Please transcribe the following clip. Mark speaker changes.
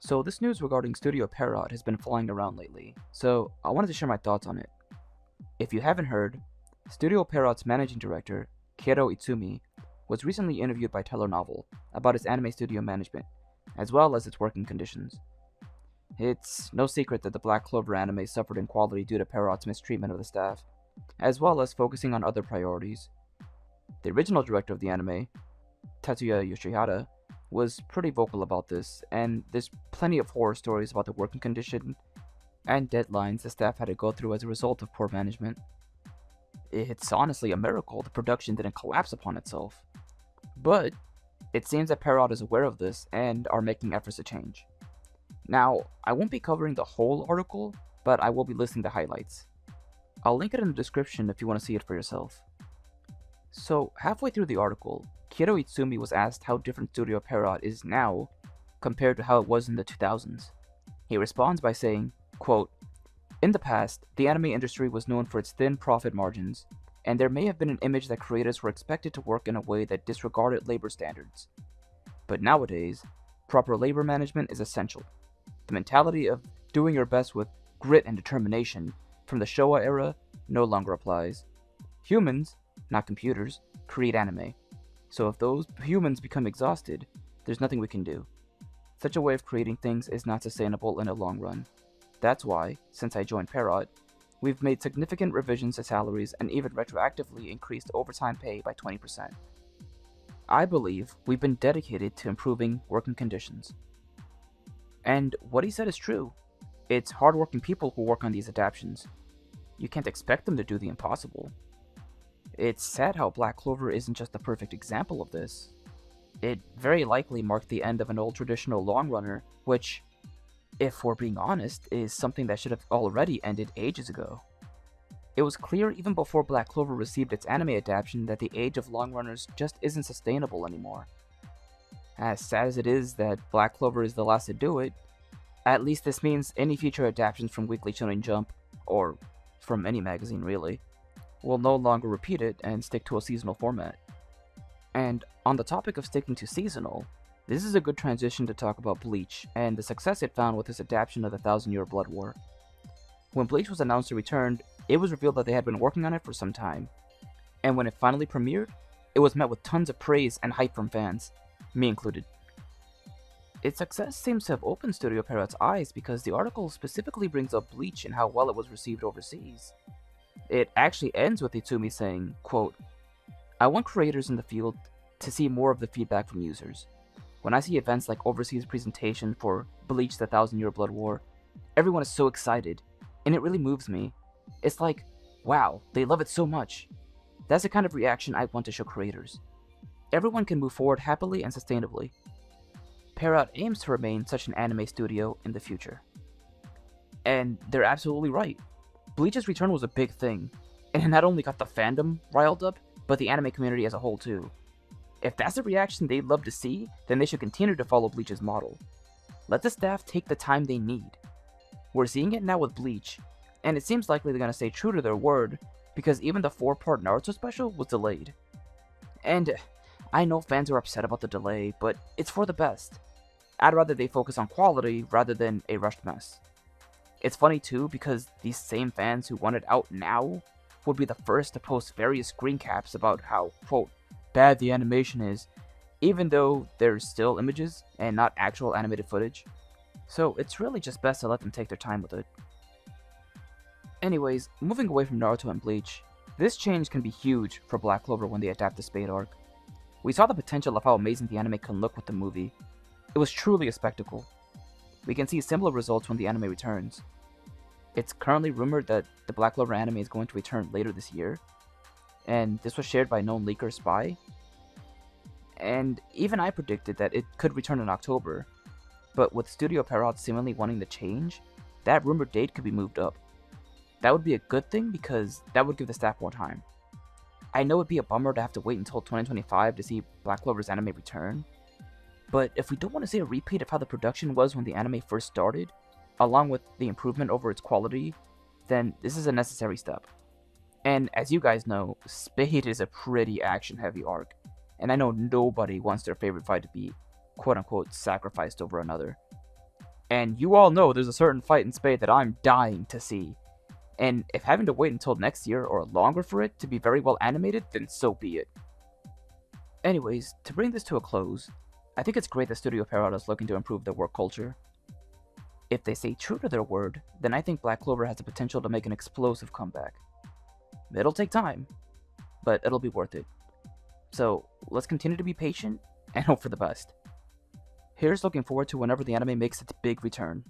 Speaker 1: So this news regarding Studio Pierrot has been flying around lately, so I wanted to share my thoughts on it. If you haven't heard, Studio Pierrot's managing director, Keiichiro Itsumi, was recently interviewed by Telenovel about its anime studio management, as well as its working conditions. It's no secret that the Black Clover anime suffered in quality due to Pierrot's mistreatment of the staff, as well as focusing on other priorities. The original director of the anime, Tetsuya Yoshihata, was pretty vocal about this, and there's plenty of horror stories about the working condition and deadlines the staff had to go through as a result of poor management. It's honestly a miracle the production didn't collapse upon itself. But it seems that Pierrot is aware of this and are making efforts to change. Now, I won't be covering the whole article, but I will be listing the highlights. I'll link it in the description if you want to see it for yourself. So, halfway through the article, Keiichiro Itsumi was asked how different Studio Pierrot is now compared to how it was in the 2000s. He responds by saying, quote, "In the past, the anime industry was known for its thin profit margins, and there may have been an image that creators were expected to work in a way that disregarded labor standards. But nowadays, proper labor management is essential. The mentality of doing your best with grit and determination from the Showa era no longer applies. Humans, not computers, create anime. So if those humans become exhausted, there's nothing we can do. Such a way of creating things is not sustainable in the long run. That's why, since I joined Pierrot, we've made significant revisions to salaries and even retroactively increased overtime pay by 20%. I believe we've been dedicated to improving working conditions." And what he said is true. It's hardworking people who work on these adaptations. You can't expect them to do the impossible. It's sad how Black Clover isn't just the perfect example of this. It very likely marked the end of an old traditional long runner, which, if we're being honest, is something that should have already ended ages ago. It was clear even before Black Clover received its anime adaptation that the age of long runners just isn't sustainable anymore. As sad as it is that Black Clover is the last to do it, at least this means any future adaptations from Weekly Shonen Jump, or from any magazine really, will no longer repeat it and stick to a seasonal format. And on the topic of sticking to seasonal, this is a good transition to talk about Bleach and the success it found with its adaptation of the Thousand Year Blood War. When Bleach was announced to return, it was revealed that they had been working on it for some time, and when it finally premiered, it was met with tons of praise and hype from fans, me included. Its success seems to have opened Studio Pierrot's eyes because the article specifically brings up Bleach and how well it was received overseas. It actually ends with Itsumi saying, quote, "I want creators in the field to see more of the feedback from users. When I see events like overseas presentation for Bleach the Thousand Year Blood War, everyone is so excited, and it really moves me. It's like, wow, they love it so much. That's the kind of reaction I want to show creators. Everyone can move forward happily and sustainably. Pierrot aims to remain such an anime studio in the future." And they're absolutely right. Bleach's return was a big thing, and it not only got the fandom riled up, but the anime community as a whole too. If that's the reaction they'd love to see, then they should continue to follow Bleach's model. Let the staff take the time they need. We're seeing it now with Bleach, and it seems likely they're going to stay true to their word, because even the 4-part Naruto special was delayed. And I know fans are upset about the delay, but it's for the best. I'd rather they focus on quality rather than a rushed mess. It's funny too, because these same fans who want it out now would be the first to post various screen caps about how, quote, bad the animation is, even though there's still images and not actual animated footage. So it's really just best to let them take their time with it. Anyways, moving away from Naruto and Bleach, this change can be huge for Black Clover when they adapt the Spade arc. We saw the potential of how amazing the anime can look with the movie. It was truly a spectacle. We can see similar results when the anime returns. It's currently rumored that the Black Clover anime is going to return later this year, and this was shared by known leaker Spy. And even I predicted that it could return in October, but with Studio Pierrot seemingly wanting to change, that rumored date could be moved up. That would be a good thing because that would give the staff more time. I know it'd be a bummer to have to wait until 2025 to see Black Clover's anime return, but if we don't want to see a repeat of how the production was when the anime first started, along with the improvement over its quality, then this is a necessary step. And as you guys know, Spade is a pretty action-heavy arc, and I know nobody wants their favorite fight to be quote-unquote sacrificed over another. And you all know there's a certain fight in Spade that I'm dying to see. And if having to wait until next year or longer for it to be very well animated, then so be it. Anyways, to bring this to a close, I think it's great that Studio Pierrot is looking to improve their work culture. If they stay true to their word, then I think Black Clover has the potential to make an explosive comeback. It'll take time, but it'll be worth it. So let's continue to be patient and hope for the best. Here's looking forward to whenever the anime makes its big return.